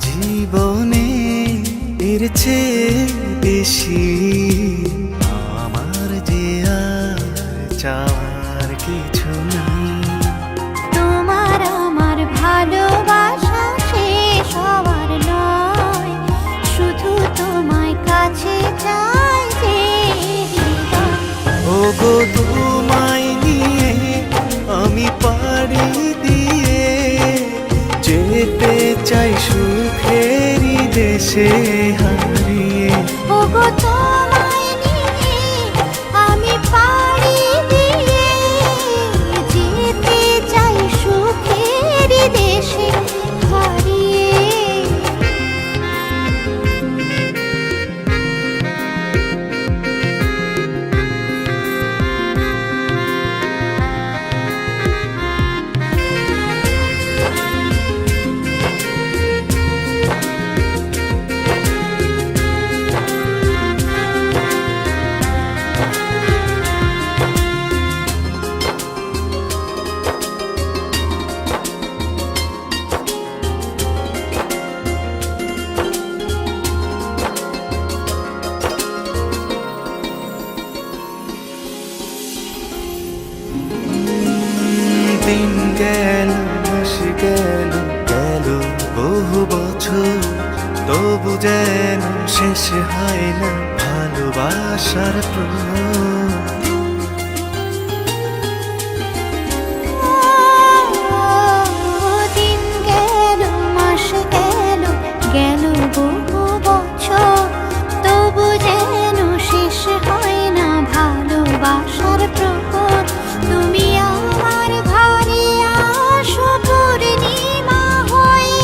জীবনে এর চেয়ে বেশি আমার যে আর চাওয়ার কিছু নেই। তোমার আমার ভালোবাসা শেষ হওয়ার নয়, শুধু তোমায় কাছে চাই যে হৃদয়। ওগো তোমায় নিয়ে আমি পাড়ি দিয়ে যেতে চাই সুখেরই দেশে হারিয়ে। ওগো তোমায় নিয়ে আমি পাড়ি দিয়ে যেতে চাই সুখের দেশে হারিয়ে। দিন গেল মাস গেল গেল বহু বছর, তবু যেন শেষ হয় না ভালোবাসার প্রহর। দিন গেল মাস গেল গেল বহু বছর, তবু যেন শেষ হয় না ভালোবাসার প্রহর। তুমি আমার ঘরে আসো পূর্ণিমা হয়ে,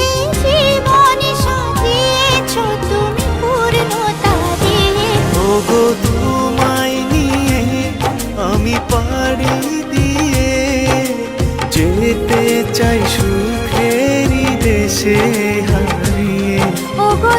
এই জীবন সাজিয়েছ তুমি পূর্ণতা দিয়ে। ওগো তোমায় নিয়ে আমি পাড়ি দিয়ে যেতে চাই সুখেরই দেশে হারিয়ে। ওগো